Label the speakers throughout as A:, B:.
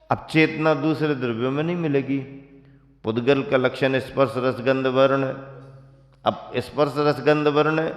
A: अब चेतना दूसरे द्रव्यों में नहीं मिलेगी। पुद्गल का लक्षण स्पर्श रस गंध वर्ण, अब स्पर्श रस गंध वर्ण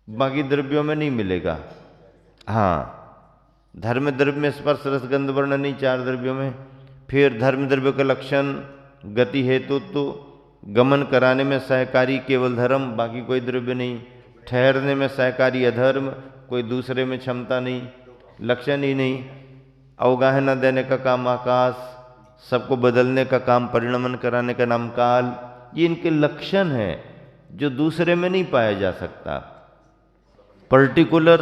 A: बाकी द्रव्यों में नहीं मिलेगा। हाँ, धर्म द्रव्य में स्पर्श रस गंध वर्ण नहीं, चार द्रव्यों में। फिर धर्म द्रव्य का लक्षण गति हेतु तो गमन कराने में सहकारी केवल धर्म, बाकी कोई द्रव्य नहीं। ठहरने में सहकारी अधर्म, कोई दूसरे में क्षमता नहीं, लक्षण ही नहीं। अवगाहना देने का काम आकाश, सबको बदलने का काम परिणमन कराने का नाम काल। ये इनके लक्षण हैं जो दूसरे में नहीं पाया जा सकता, पर्टिकुलर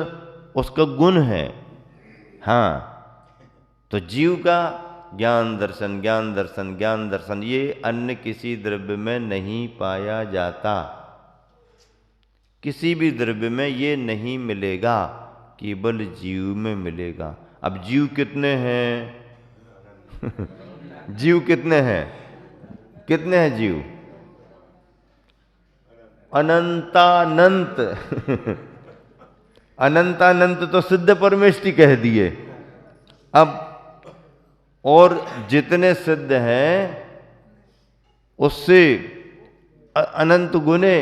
A: उसका गुण है। हाँ, तो जीव का ज्ञान दर्शन, ज्ञान दर्शन, ज्ञान दर्शन, ये अन्य किसी द्रव्य में नहीं पाया जाता। किसी भी द्रव्य में ये नहीं मिलेगा, केवल जीव में मिलेगा। अब जीव कितने हैं? जीव कितने हैं? कितने हैं जीव? अनंतानंत। अनंतानंत तो सिद्ध परमेष्टि कह दिए। अब और जितने सिद्ध हैं उससे अनंत गुने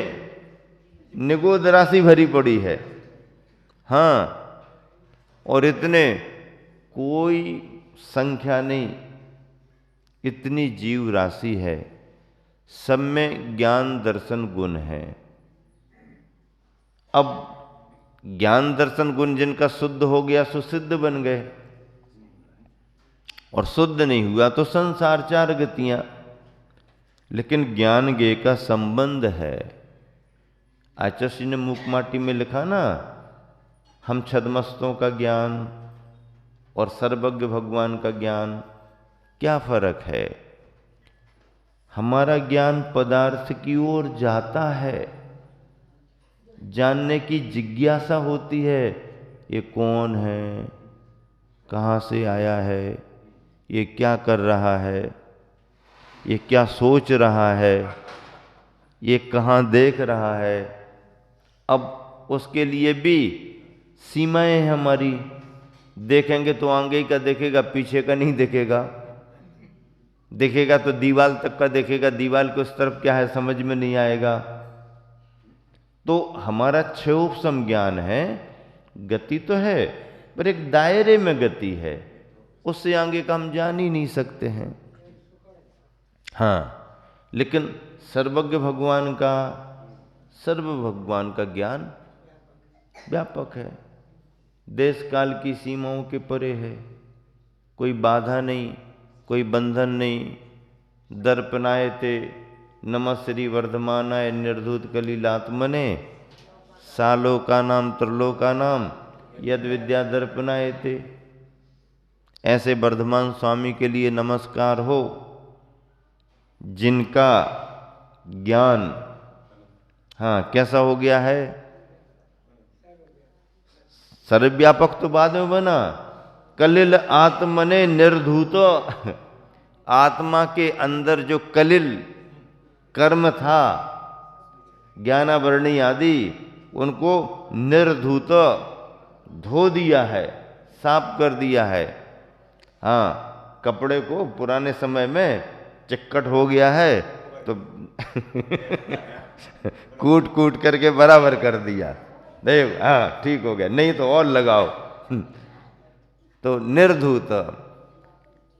A: निगोद राशि भरी पड़ी है। हाँ, और इतने कोई संख्या नहीं, इतनी जीव राशि है। सब में ज्ञान दर्शन गुण है। अब ज्ञान दर्शन गुण जिनका शुद्ध हो गया सो सिद्ध बन गए, और शुद्ध नहीं हुआ तो संसार चार गतियां। लेकिन ज्ञान ज्ञेय का संबंध है। आचार्य ने मूकमाटी में लिखा ना, हम छद्मस्तों का ज्ञान और सर्वज्ञ भगवान का ज्ञान, क्या फर्क है? हमारा ज्ञान पदार्थ की ओर जाता है, जानने की जिज्ञासा होती है। ये कौन है, कहाँ से आया है, ये क्या कर रहा है, ये क्या सोच रहा है, ये कहाँ देख रहा है। अब उसके लिए भी सीमाएं हैं हमारी। देखेंगे तो आगे का देखेगा, पीछे का नहीं देखेगा। देखेगा तो दीवार तक का देखेगा, दीवार के उस तरफ क्या है समझ में नहीं आएगा। तो हमारा क्षयोपम ज्ञान है, गति तो है पर एक दायरे में गति है, उससे आगे का हम जान ही नहीं सकते हैं। हाँ, लेकिन सर्वज्ञ भगवान का, सर्व भगवान का ज्ञान व्यापक है, देश काल की सीमाओं के परे है। कोई बाधा नहीं, कोई बंधन नहीं। दर्पणायते नमः श्री वर्धमानाय निर्धूत कलिलात्मने सालोका नाम त्रिलोका नाम यद विद्या दर्पणायते। ऐसे वर्धमान स्वामी के लिए नमस्कार हो, जिनका ज्ञान हाँ कैसा हो गया है? सर्वव्यापक तो बाद में बना, कलिल आत्मने निर्धूत। आत्मा के अंदर जो कलिल कर्म था, ज्ञानावरणी आदि, उनको निर्धूत धो दिया है, साफ कर दिया है। हाँ, कपड़े को पुराने समय में चिक्कट हो गया है तो कूट कूट करके बराबर कर दिया, देव हाँ ठीक हो गया, नहीं तो और लगाओ। तो निर्धूत,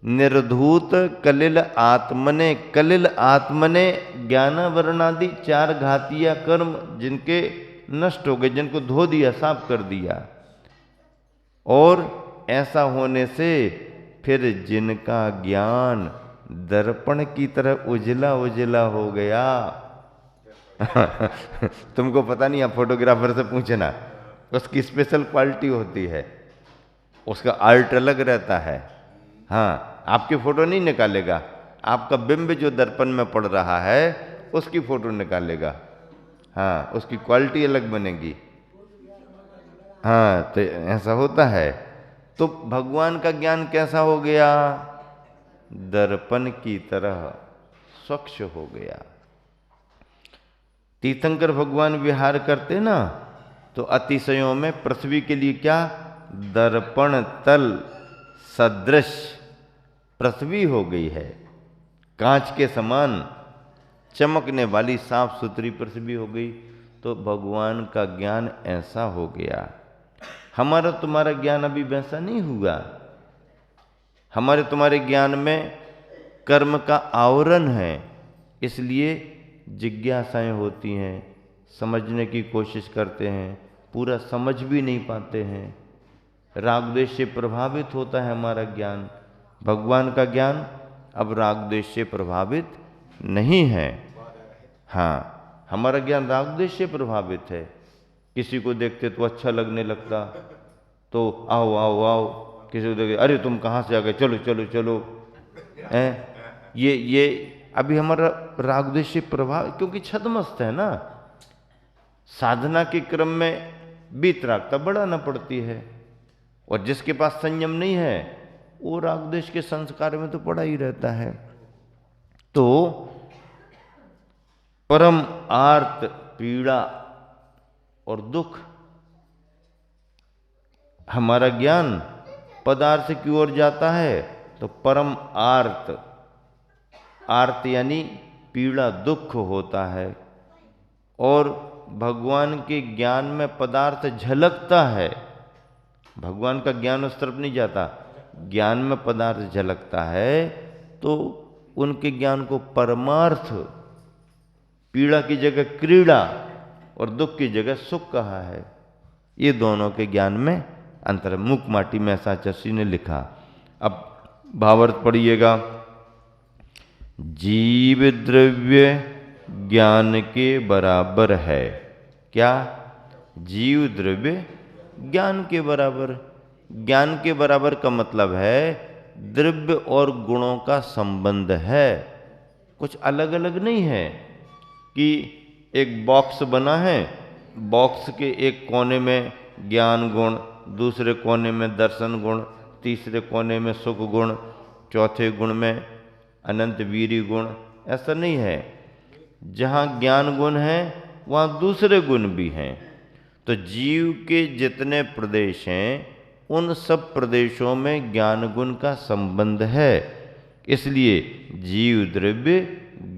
A: निर्धूत कलिल आत्मने, कलिल आत्मने ज्ञानावरणादि चार घातिया कर्म जिनके नष्ट हो गए, जिनको धो दिया, साफ कर दिया। और ऐसा होने से फिर जिनका ज्ञान दर्पण की तरह उजला उजला हो गया। तुमको पता नहीं, आप फोटोग्राफर से पूछना, उसकी स्पेशल क्वालिटी होती है, उसका आर्ट अलग रहता है। हाँ, आपकी फोटो नहीं निकालेगा, आपका बिंब जो दर्पण में पड़ रहा है उसकी फोटो निकालेगा। हाँ, उसकी क्वालिटी अलग बनेगी। हाँ, तो ऐसा होता है। तो भगवान का ज्ञान कैसा हो गया? दर्पण की तरह स्वच्छ हो गया। तीर्थंकर भगवान विहार करते ना, तो अतिशयों में पृथ्वी के लिए क्या? दर्पण तल सदृश पृथ्वी हो गई है, कांच के समान चमकने वाली साफ सुथरी पृथ्वी हो गई। तो भगवान का ज्ञान ऐसा हो गया। हमारा तुम्हारा ज्ञान अभी वैसा नहीं हुआ। हमारे तुम्हारे ज्ञान में कर्म का आवरण है, इसलिए जिज्ञासाएं होती हैं, समझने की कोशिश करते हैं, पूरा समझ भी नहीं पाते हैं। राग द्वेष से प्रभावित होता है हमारा ज्ञान। भगवान का ज्ञान अब राग द्वेष से प्रभावित नहीं है। हाँ, हमारा ज्ञान राग द्वेष से प्रभावित है। किसी को देखते तो अच्छा लगने लगता, तो आओ आओ आओ, किसी को देखते अरे तुम कहाँ से आ गए, चलो चलो चलो। ये अभी हमारा राग द्वेष से प्रभाव, क्योंकि छद्मस्त है ना, साधना के क्रम में वीतरागता बढ़ाना पड़ती है। और जिसके पास संयम नहीं है वो राग द्वेष के संस्कार में तो पड़ा ही रहता है। तो परम आर्त पीड़ा और दुख, हमारा ज्ञान पदार्थ की ओर जाता है तो परम आर्त, आर्त यानी पीड़ा दुख होता है। और भगवान के ज्ञान में पदार्थ झलकता है, भगवान का ज्ञान उस तरफ नहीं जाता, ज्ञान में पदार्थ झलकता है तो उनके ज्ञान को परमार्थ, पीड़ा की जगह क्रीड़ा और दुख की जगह सुख कहा है। ये दोनों के ज्ञान में अंतर। मुक माटी में ऐसा चर्ची ने लिखा। अब भावार्थ पढ़िएगा। जीव द्रव्य ज्ञान के बराबर है। क्या? जीव द्रव्य ज्ञान के बराबर। ज्ञान के बराबर का मतलब है द्रव्य और गुणों का संबंध है, कुछ अलग अलग नहीं है कि एक बॉक्स बना है, बॉक्स के एक कोने में ज्ञान गुण, दूसरे कोने में दर्शन गुण, तीसरे कोने में सुख गुण, चौथे गुण में अनंत वीर्य गुण। ऐसा नहीं है। जहाँ ज्ञान गुण है वहाँ दूसरे गुण भी हैं। तो जीव के जितने प्रदेश हैं उन सब प्रदेशों में ज्ञान गुण का संबंध है, इसलिए जीव द्रव्य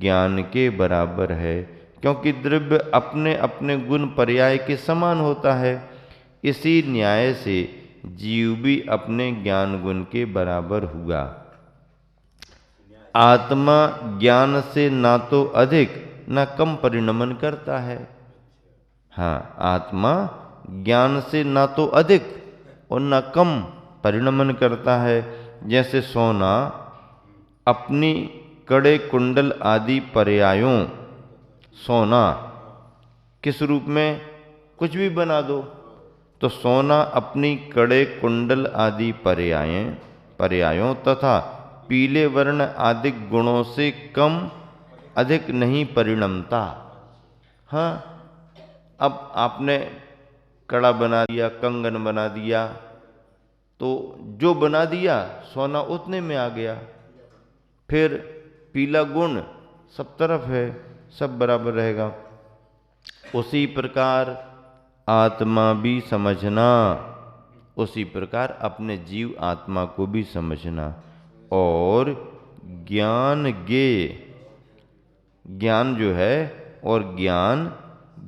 A: ज्ञान के बराबर है। क्योंकि द्रव्य अपने अपने गुण पर्याय के समान होता है, इसी न्याय से जीव भी अपने ज्ञान गुण के बराबर हुआ। आत्मा ज्ञान से ना तो अधिक ना कम परिणमन करता है। हाँ, आत्मा ज्ञान से ना तो अधिक और न कम परिणमन करता है। जैसे सोना अपनी कड़े कुंडल आदि पर्यायों, सोना किस रूप में कुछ भी बना दो तो सोना अपनी कड़े कुंडल आदि पर्यायों तथा पीले वर्ण आदि गुणों से कम अधिक नहीं परिणमता। हाँ, अब आपने कड़ा बना दिया, कंगन बना दिया, तो जो बना दिया सोना उतने में आ गया। फिर पीला गुण सब तरफ है, सब बराबर रहेगा। उसी प्रकार आत्मा भी समझना, उसी प्रकार अपने जीव आत्मा को भी समझना। और ज्ञान ज्ञेय, ज्ञान जो है और ज्ञान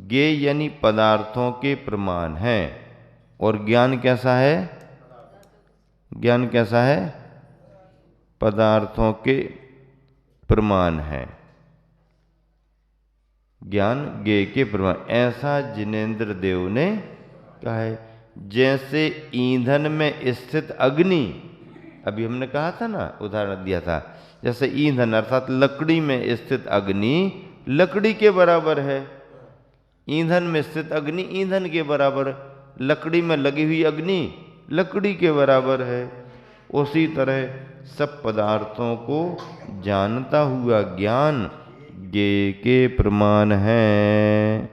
A: ज्ञेय यानी पदार्थों के प्रमाण है। और ज्ञान कैसा है? ज्ञान कैसा है? पदार्थों के प्रमाण है। ज्ञान ज्ञेय के प्रमाण, ऐसा जिनेंद्र देव ने कहा है। जैसे ईंधन में स्थित अग्नि, अभी हमने कहा था ना, उदाहरण दिया था, जैसे ईंधन अर्थात लकड़ी में स्थित अग्नि लकड़ी के बराबर है। ईंधन में स्थित अग्नि ईंधन के बराबर, लकड़ी में लगी हुई अग्नि लकड़ी के बराबर है। उसी तरह सब पदार्थों को जानता हुआ ज्ञान ज्ञेय के प्रमाण है।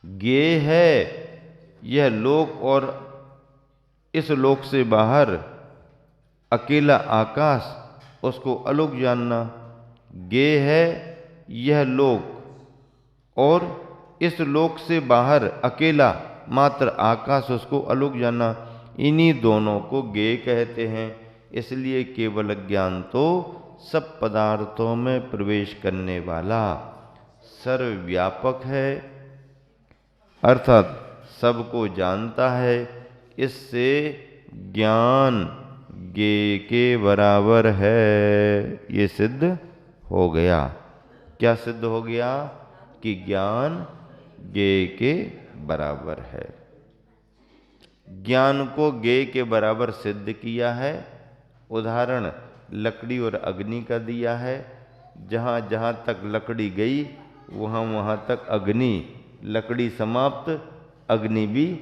A: ज्ञेय है यह लोक और इस लोक से बाहर अकेला आकाश, उसको अलौक जानना। ज्ञेय है यह लोक और इस लोक से बाहर अकेला मात्र आकाश, उसको अलौक जानना। इन्हीं दोनों को ज्ञेय कहते हैं। इसलिए केवल ज्ञान तो सब पदार्थों में प्रवेश करने वाला सर्वव्यापक है, अर्थात सबको जानता है। इससे ज्ञान ज्ञेय के बराबर है, ये सिद्ध हो गया। क्या सिद्ध हो गया? कि ज्ञान ज्ञेय के बराबर है। ज्ञान को ज्ञेय के बराबर सिद्ध किया है। उदाहरण लकड़ी और अग्नि का दिया है। जहाँ जहाँ तक लकड़ी गई वहाँ वहाँ तक अग्नि, लकड़ी समाप्त, अग्नि भी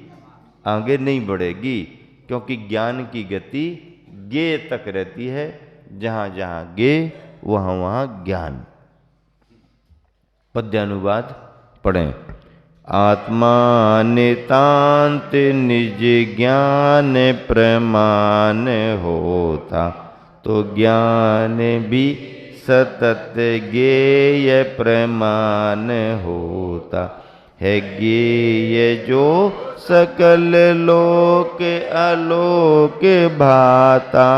A: आगे नहीं बढ़ेगी, क्योंकि ज्ञान की गति ज्ञेय तक रहती है। जहाँ जहाँ ज्ञेय वहाँ वहाँ ज्ञान। पद्यानुवाद पढ़ें। आत्मा नितांत निज ज्ञान प्रमाण होता, तो ज्ञान भी सतत ज्ञेय प्रमाण होता है। ज्ञेय जो सकल लोक आलोक भाता,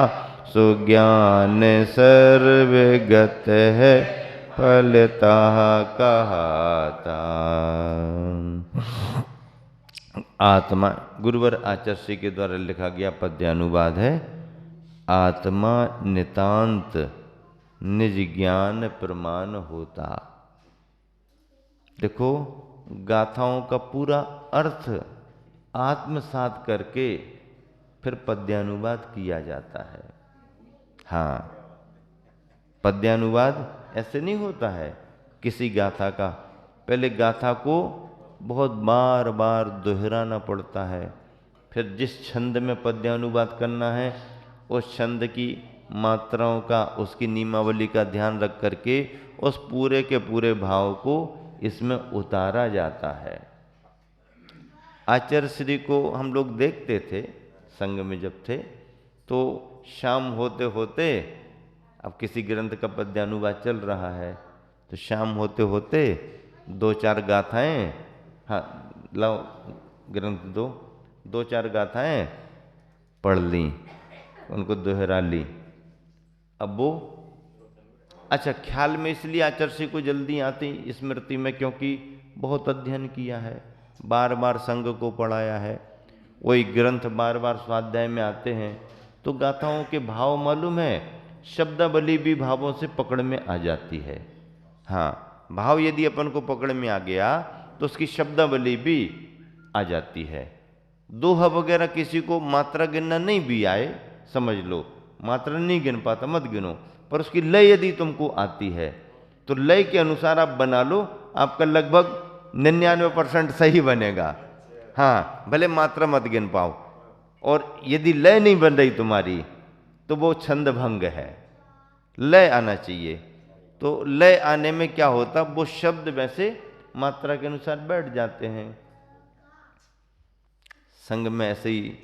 A: सो ज्ञान सर्वगत है फलता कहाता। आत्मा गुरुवर आचार्य के द्वारा लिखा गया पद्यानुवाद है। आत्मा नितांत निज ज्ञान प्रमाण होता। देखो, गाथाओं का पूरा अर्थ आत्मसात करके फिर पद्यानुवाद किया जाता है। हाँ, पद्यानुवाद ऐसे नहीं होता है किसी गाथा का। पहले गाथा को बहुत बार बार दोहराना पड़ता है, फिर जिस छंद में पद्यानुवाद करना है उस छंद की मात्राओं का, उसकी नियमावली का ध्यान रख करके उस पूरे के पूरे भाव को इसमें उतारा जाता है। आचार्य श्री को हम लोग देखते थे संग में जब थे, तो शाम होते होते, अब किसी ग्रंथ का पद्यानुवाद चल रहा है तो शाम होते होते दो चार गाथाएं, हाँ लाओ ग्रंथ दो चार गाथाएं पढ़ ली, उनको दोहरा ली। अब वो अच्छा ख्याल में इसलिए आचार्य को जल्दी आती स्मृति में, क्योंकि बहुत अध्ययन किया है, बार बार संग को पढ़ाया है, वही ग्रंथ बार बार स्वाध्याय में आते हैं, तो गाथाओं के भाव मालूम है, शब्दावली भी भावों से पकड़ में आ जाती है। हाँ, भाव यदि अपन को पकड़ में आ गया तो उसकी शब्दावली भी आ जाती है। दोहा वगैरह किसी को मात्रा गिनना नहीं भी आए, समझ लो मात्रा नहीं गिन पाता मत गिनो, पर उसकी लय यदि तुमको आती है तो लय के अनुसार आप बना लो, आपका लगभग 99% सही बनेगा। हाँ, भले मात्रा मत गिन पाओ, और यदि लय नहीं बन रही तुम्हारी तो वो छंद भंग है। लय आना चाहिए। तो लय आने में क्या होता, वो शब्द वैसे मात्रा के अनुसार बैठ जाते हैं। संग में ऐसे ही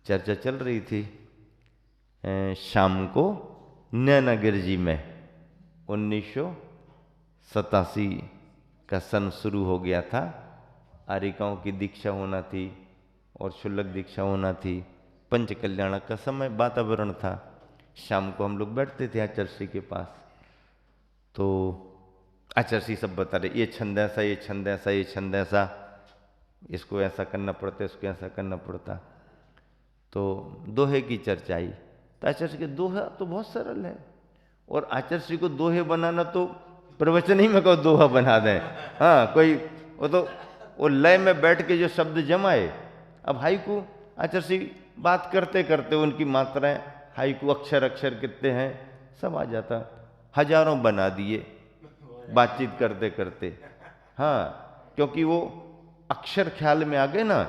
A: चर्चा चल रही थी शाम को नैनागिर जी में 1987 का सन शुरू हो गया था। आरिकाओं की दीक्षा होना थी और शुल्लक दीक्षा होना थी। पंच कल्याण का समय वातावरण था। शाम को हम लोग बैठते थे आचार्य के पास, तो आचार्य सब बता रहे ये छंद ऐसा, ये छंद ऐसा, ये छंद ऐसा, इसको ऐसा करना पड़ता, इसको ऐसा करना पड़ता। तो दोहे की चर्चा आई, तो आचार्य के दोहा तो बहुत सरल है, और आचार्य को दोहे बनाना तो प्रवचन ही में कहो दोहा बना दें। हाँ, कोई वो तो वो लय में बैठ के जो शब्द जमाए। अब हाइकू आचार्य बात करते करते उनकी मात्राएं, हाइकू अक्षर अक्षर कितने हैं सब आ जाता, हजारों बना दिए बातचीत करते करते। हाँ, क्योंकि वो अक्षर ख्याल में आ गए ना।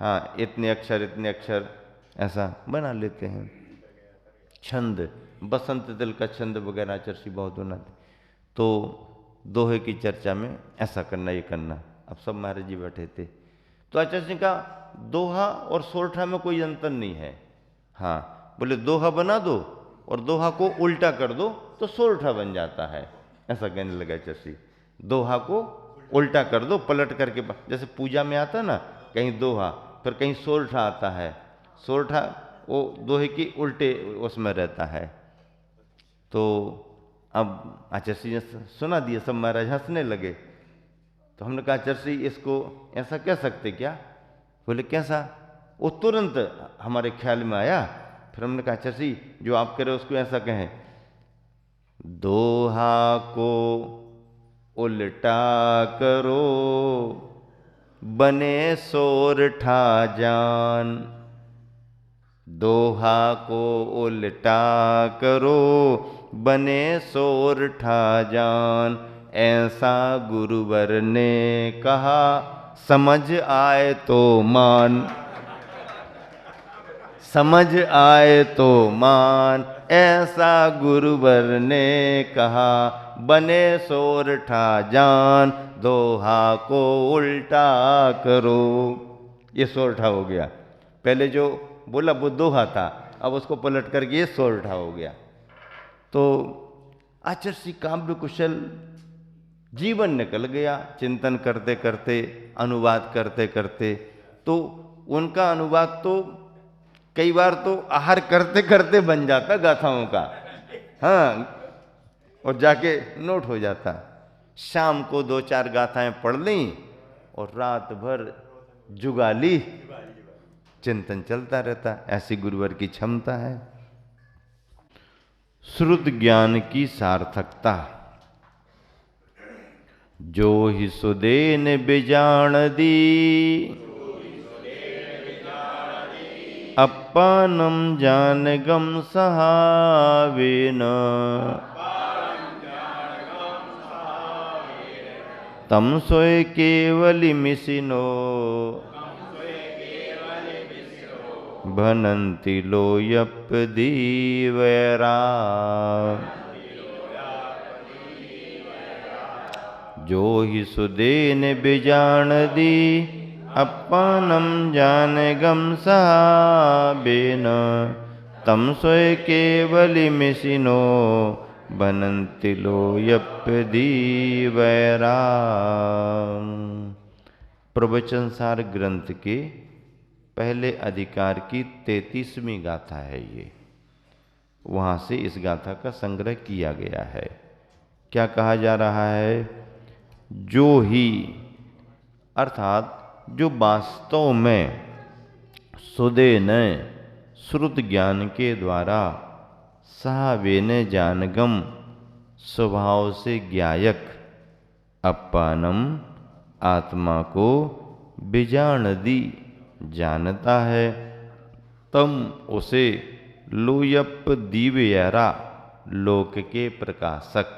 A: हाँ, इतने अक्षर ऐसा बना लेते हैं। छंद, बसंत दल का छंद वगैरह आचार्य बहुत बनाते। तो दोहे की चर्चा में ऐसा करना, ये करना। अब सब महाराज जी बैठे थे, तो आचार्य का दोहा और सोरठा में कोई अंतर नहीं है। हाँ, बोले दोहा बना दो और दोहा को उल्टा कर दो तो सोरठा बन जाता है। ऐसा कहने लगा आचार्य। दोहा को उल्टा कर दो, पलट करके, जैसे पूजा में आता ना, कहीं दोहा फिर कहीं सोरठा आता है। सोरठा वो दोहे की उल्टे उसमें रहता है। तो अब आचार्य ने सुना दिया, सब महाराज हंसने लगे। तो हमने कहा आचार्य इसको ऐसा कह सकते क्या? बोले कैसा? वो तुरंत हमारे ख्याल में आया। फिर हमने कहा आचार्य जो आप कह रहे हो उसको ऐसा कहें, दोहा को उल्टा करो बने सोरठा जान। दोहा को उल्टा करो बने सोरठा जान। ऐसा गुरुवर ने कहा समझ आए तो मान। समझ आए तो मान। ऐसा गुरुवर ने कहा बने सोरठा जान। दोहा को उल्टा करो। ये सोरठा हो गया। पहले जो बोला वो दोहा था, अब उसको पलट करके ये सोरठा हो गया। तो आचार्य काव्य कुशल जीवन निकल गया, चिंतन करते करते, अनुवाद करते करते। तो उनका अनुवाद तो कई बार तो आहार करते करते बन जाता गाथाओं का। हाँ, और जाके नोट हो जाता। शाम को 2-4 गाथाएं पढ़ ली और रात भर जुगाली चिंतन चलता रहता। ऐसी गुरुवर की क्षमता है। श्रुत ज्ञान की सार्थकता। जो ही सुदेन बिजाण दी अपानम जानगम सहावेन। तम सोय केवली मिसिनो भनंति लोयप दीवैरा। जो ही सुदेन बिजाण दी अपानम जानगम सहाबेन। तम सोय केवली मिसिनो भनंति लोयप दीवैरा। प्रवचन सार ग्रंथ के पहले अधिकार की 33वीं गाथा है ये। वहाँ से इस गाथा का संग्रह किया गया है। क्या कहा जा रहा है? जो ही अर्थात जो वास्तव में सुदेन श्रुत ज्ञान के द्वारा सहावेन जानगम स्वभाव से ज्ञायक अपानम आत्मा को बिजाणदी जानता है। तम उसे लोयप दीवयरा लोक के प्रकाशक